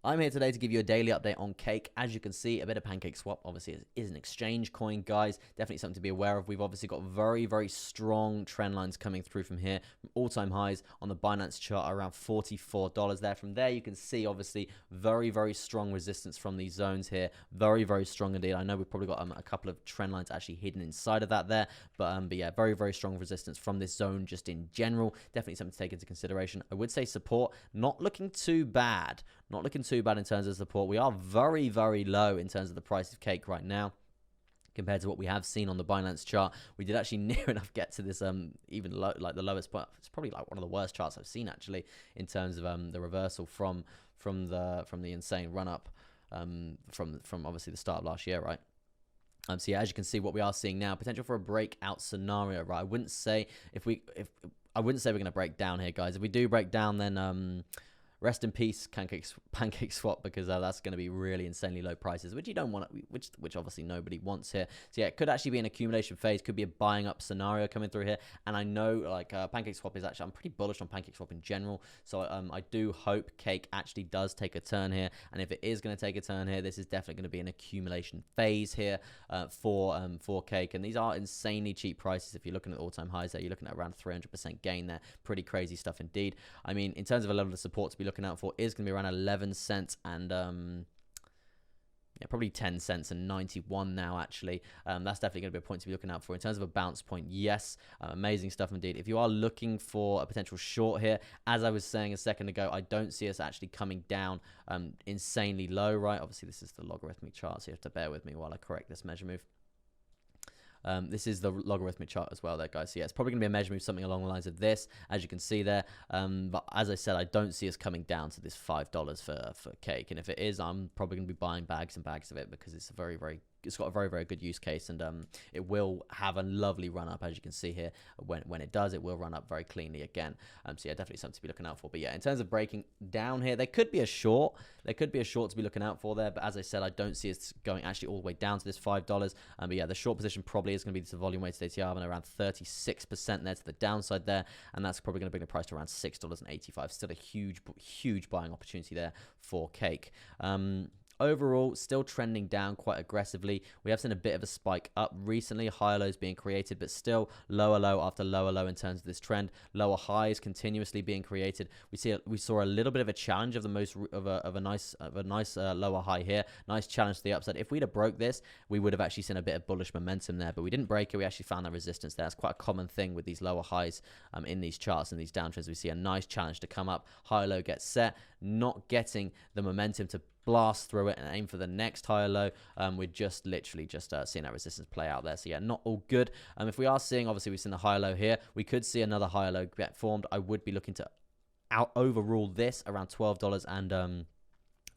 I'm here today to give you a daily update on Cake. As you can see, a bit of PancakeSwap obviously is an exchange coin, guys. Definitely something to be aware of. We've obviously got very, very strong trend lines coming through from here, from all-time highs on the Binance chart around $44 there. From there, you can see obviously very, very strong resistance from these zones here. Very, very strong indeed. I know we've probably got a couple of trend lines actually hidden inside of that there, but yeah, very, very strong resistance from this zone just in general. Definitely something to take into consideration. I would say support, not looking too bad. Not looking too bad in terms of support. We are very, very low in terms of the price of Cake right now compared to what we have seen on the Binance chart. We did actually near enough get to this even low, like the lowest point. It's probably like one of the worst charts I've seen actually in terms of the reversal from the insane run up from obviously the start of last year, right? So yeah, as you can see, what we are seeing now, potential for a breakout scenario, right? I wouldn't say we're going to break down here, guys. If we do break down, then rest in peace, PancakeSwap, because that's going to be really insanely low prices, which you don't want, which obviously nobody wants here. So yeah, it could actually be an accumulation phase, could be a buying up scenario coming through here. And I know like PancakeSwap is actually, I'm pretty bullish on PancakeSwap in general. So I do hope Cake actually does take a turn here. And if it is going to take a turn here, this is definitely going to be an accumulation phase here for Cake. And these are insanely cheap prices. If you're looking at all-time highs there, you're looking at around 300% gain there. Pretty crazy stuff indeed. I mean, in terms of a level of support to be looking out for is going to be around 11 cents and yeah, probably 10 cents and 91 now actually. That's definitely going to be a point to be looking out for. In terms of a bounce point, yes, amazing stuff indeed. If you are looking for a potential short here, as I was saying a second ago, I don't see us actually coming down insanely low, right? Obviously this is the logarithmic chart, so you have to bear with me while I correct this measure move. This is the logarithmic chart as well there, guys. So yeah, it's probably going to be a measure move, something along the lines of this, as you can see there. But as I said, I don't see us coming down to this $5 for Cake. And if it is, I'm probably going to be buying bags and bags of it because it's it's got a very, very good use case, and it will have a lovely run up, as you can see here. When it does, it will run up very cleanly again. So yeah, definitely something to be looking out for. But yeah, in terms of breaking down here, there could be a short. There could be a short to be looking out for there. But as I said, I don't see it going actually all the way down to this $5. But yeah, the short position probably is going to be the volume weighted ATR and around 36% there to the downside there, and that's probably going to bring the price to around $6.85. Still a huge buying opportunity there for Cake. Overall, still trending down quite aggressively. We have seen a bit of a spike up recently, higher lows being created, but still lower low after lower low in terms of this trend. Lower highs continuously being created. We saw a little bit of a challenge of a nice lower high here. Nice challenge to the upside. If we'd have broke this, we would have actually seen a bit of bullish momentum there, but we didn't break it. We actually found that resistance there. That's quite a common thing with these lower highs in these charts and these downtrends. We see a nice challenge to come up. High low gets set, not getting the momentum to blast through it and aim for the next higher low. We're just literally seeing that resistance play out there. So yeah, not all good. If we are seeing, obviously we've seen the higher low here, we could see another higher low get formed. I would be looking to overrule this around $12 and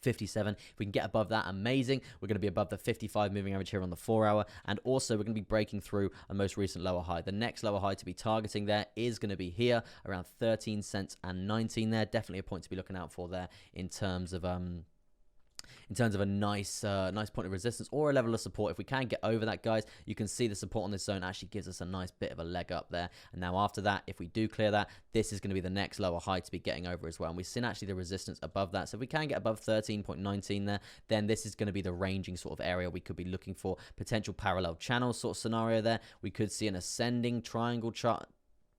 57. If we can get above that, amazing. We're going to be above the 55 moving average here on the 4 hour, and also we're going to be breaking through a most recent lower high. The next lower high to be targeting there is going to be here around 13 cents and 19 there. Definitely a point to be looking out for there in terms of a nice point of resistance or a level of support. If we can get over that, guys, you can see the support on this zone actually gives us a nice bit of a leg up there. And now after that, if we do clear that, this is going to be the next lower high to be getting over as well. And we've seen actually the resistance above that. So if we can get above 13.19 there, then this is going to be the ranging sort of area we could be looking for. Potential parallel channel sort of scenario there. We could see an ascending triangle chart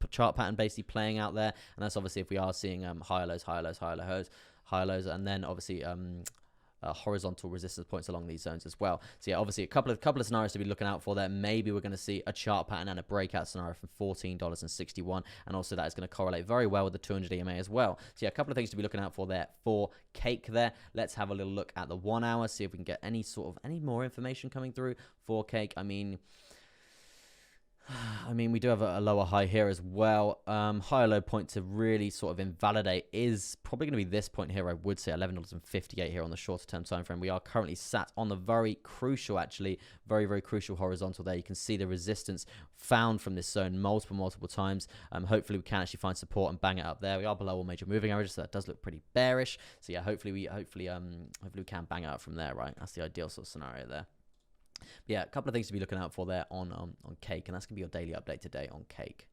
pattern basically playing out there. And that's obviously if we are seeing higher lows, and then obviously horizontal resistance points along these zones as well. So yeah, obviously a couple of scenarios to be looking out for there. Maybe we're going to see a chart pattern and a breakout scenario from $14.61, and also that is going to correlate very well with the 200 EMA as well. So yeah, a couple of things to be looking out for there for Cake there. Let's have a little look at the 1 hour, see if we can get any more information coming through for Cake. I mean, we do have a lower high here as well. Higher low point to really sort of invalidate is probably going to be this point here, I would say, $11.58 here on the shorter term time frame. We are currently sat on the very crucial, actually, very crucial horizontal there. You can see the resistance found from this zone multiple times. Hopefully we can actually find support and bang it up there. We are below all major moving averages, so that does look pretty bearish. So yeah, hopefully we can bang it up from there, right? That's the ideal sort of scenario there. But yeah, a couple of things to be looking out for there on Cake, and that's going to be your daily update today on Cake.